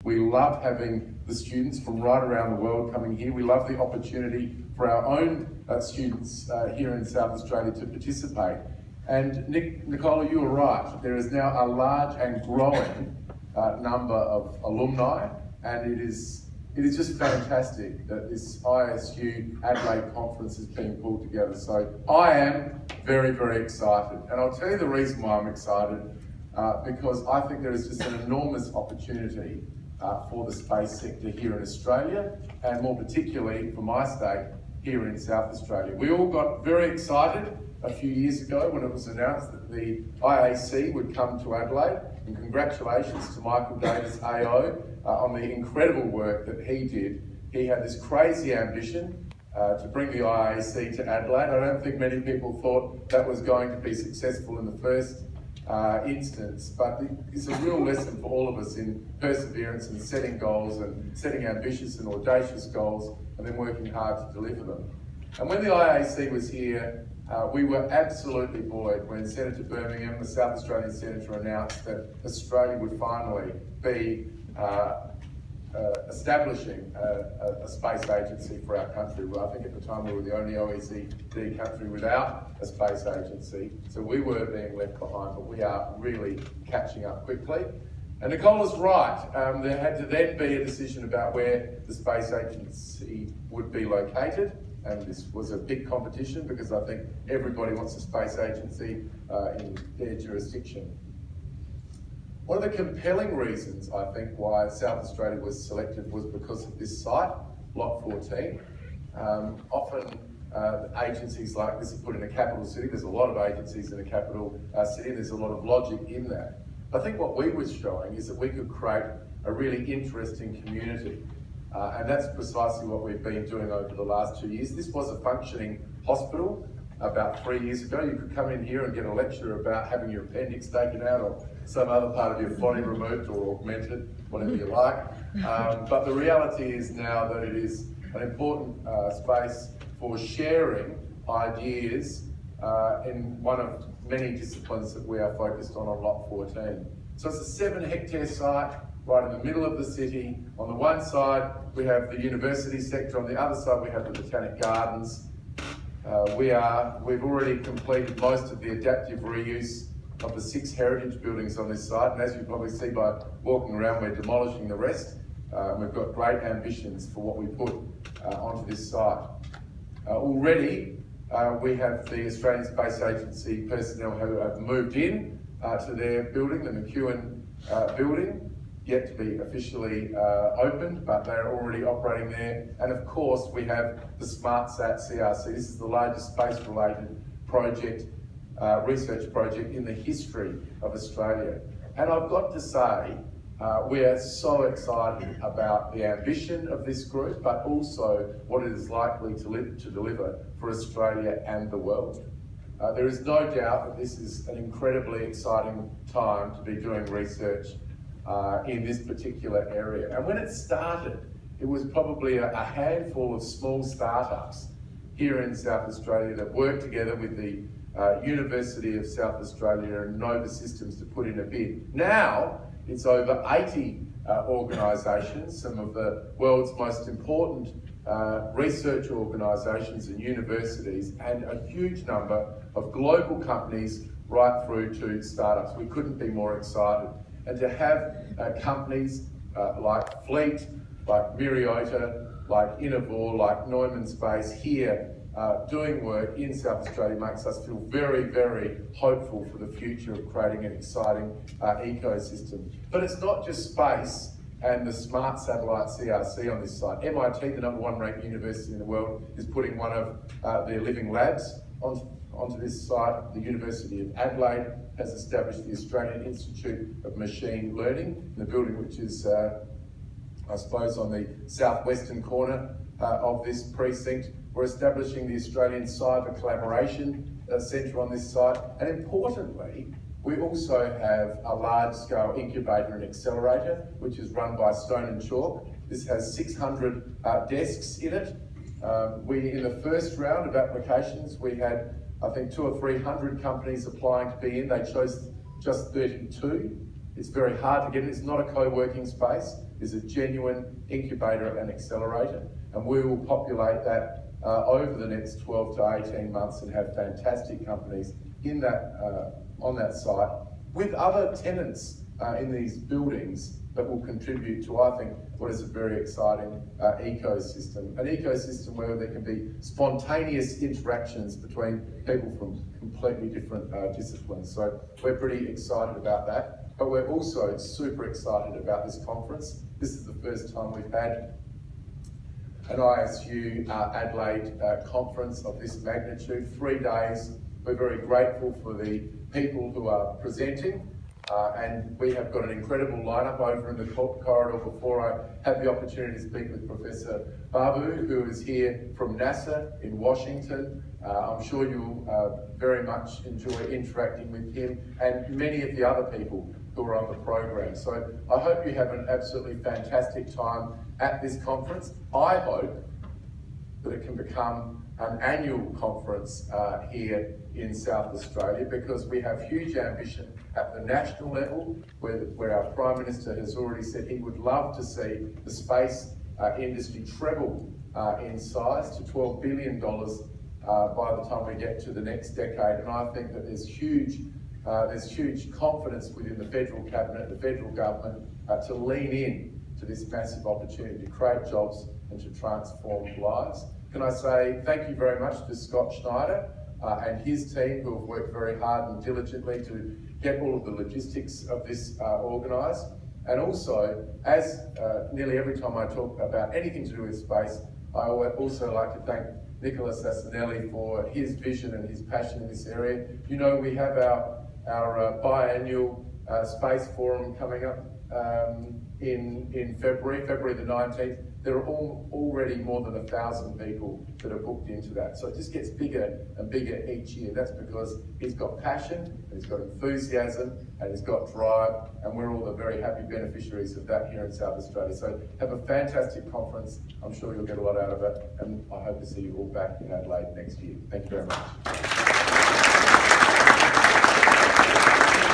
We love having the students from right around the world coming here. We love the opportunity for our own students here in South Australia to participate. And Nicola, you were right. There is now a large and growing number of alumni, and it is just fantastic that this ISU Adelaide conference is being pulled together. So I am very, very excited. And I'll tell you the reason why I'm excited, because I think there is just an enormous opportunity for the space sector here in Australia, and more particularly for my state here in South Australia. We all got very excited a few years ago when it was announced that the IAC would come to Adelaide, and congratulations to Michael Davis AO on the incredible work that he did. He had this crazy ambition to bring the IAC to Adelaide. I don't think many people thought that was going to be successful in the first instance, but it's a real lesson for all of us in perseverance and setting goals and setting ambitious and audacious goals and then working hard to deliver them. And when the IAC was here, we were absolutely buoyed when Senator Birmingham, the South Australian Senator, announced that Australia would finally be establishing a space agency for our country. Well, I think at the time we were the only OECD country without a space agency, so we were being left behind, but we are really catching up quickly. And Nicola's right, there had to then be a decision about where the space agency would be located, and this was a big competition because I think everybody wants a space agency in their jurisdiction. One of the compelling reasons, I think, why South Australia was selected was because of this site, Lot 14. Often agencies like this are put in a capital city. There's a lot of agencies in a capital city, and there's a lot of logic in that. I think what we were showing is that we could create a really interesting community. And that's precisely what we've been doing over the last 2 years. This was a functioning hospital about 3 years ago. You could come in here and get a lecture about having your appendix taken out or some other part of your body removed or augmented, whatever you like. But the reality is now that it is an important space for sharing ideas in one of many disciplines that we are focused on Lot 14. So it's a 7-hectare site right in the middle of the city. On the one side, we have the university sector. On the other side, we have the Botanic Gardens. We've already completed most of the adaptive reuse of the 6 heritage buildings on this site. And as you probably see by walking around, we're demolishing the rest. We've got great ambitions for what we put onto this site. Already, we have the Australian Space Agency personnel who have moved in to their building, the McEwen building, yet to be officially opened, but they're already operating there. And of course, we have the SmartSat CRC. This is the largest space-related project, research project in the history of Australia. And I've got to say, we are so excited about the ambition of this group, but also what it is likely to deliver for Australia and the world. There is no doubt that this is an incredibly exciting time to be doing research in this particular area. And when it started, it was probably a handful of small startups here in South Australia that worked together with the University of South Australia and Nova Systems to put in a bid. Now, it's over 80 organisations, some of the world's most important research organisations and universities, and a huge number of global companies right through to startups. We couldn't be more excited. And to have companies like Fleet, like Myriota, like Innovor, like Neumann Space here doing work in South Australia makes us feel very, very hopeful for the future of creating an exciting ecosystem. But it's not just space and the smart satellite CRC on this site. MIT, the #1 ranked university in the world, is putting one of their living labs onto this site. The University of Adelaide has established the Australian Institute of Machine Learning in the building which is, I suppose, on the southwestern corner of this precinct. We're establishing the Australian Cyber Collaboration Centre on this site, and importantly, we also have a large-scale incubator and accelerator, which is run by Stone and Chalk. This has 600 desks in it. In the first round of applications, we had, I think, 200 or 300 companies applying to be in. They chose just 32. It's very hard to get in. It's not a co-working space. is a genuine incubator and accelerator, and we will populate that over the next 12 to 18 months and have fantastic companies in that, on that site with other tenants in these buildings that will contribute to, I think, what is a very exciting ecosystem. An ecosystem where there can be spontaneous interactions between people from completely different disciplines. So we're pretty excited about that. But we're also super excited about this conference. This is the first time we've had an ISU Adelaide conference of this magnitude, 3 days. We're very grateful for the people who are presenting, and we have got an incredible lineup over in the corridor before I have the opportunity to speak with Professor Babu, who is here from NASA in Washington. I'm sure you'll very much enjoy interacting with him and many of the other people who are on the program. So I hope you have an absolutely fantastic time at this conference. I hope that it can become an annual conference here in South Australia, because we have huge ambition at the national level, where our Prime Minister has already said he would love to see the space industry treble in size to $12 billion by the time we get to the next decade. And I think that there's huge confidence within the federal cabinet, the federal government, to lean in to this massive opportunity to create jobs and to transform lives. Can I say thank you very much to Scott Schneider and his team, who have worked very hard and diligently to get all of the logistics of this organised. And also, as nearly every time I talk about anything to do with space, I would also like to thank Nicola Sassanelli for his vision and his passion in this area. You know, we have our biannual space forum coming up in February the 19th. There are already more than 1,000 people that are booked into that. So it just gets bigger and bigger each year. That's because he's got passion, and he's got enthusiasm, and he's got drive, and we're all the very happy beneficiaries of that here in South Australia. So have a fantastic conference. I'm sure you'll get a lot out of it, and I hope to see you all back in Adelaide next year. Thank you very much.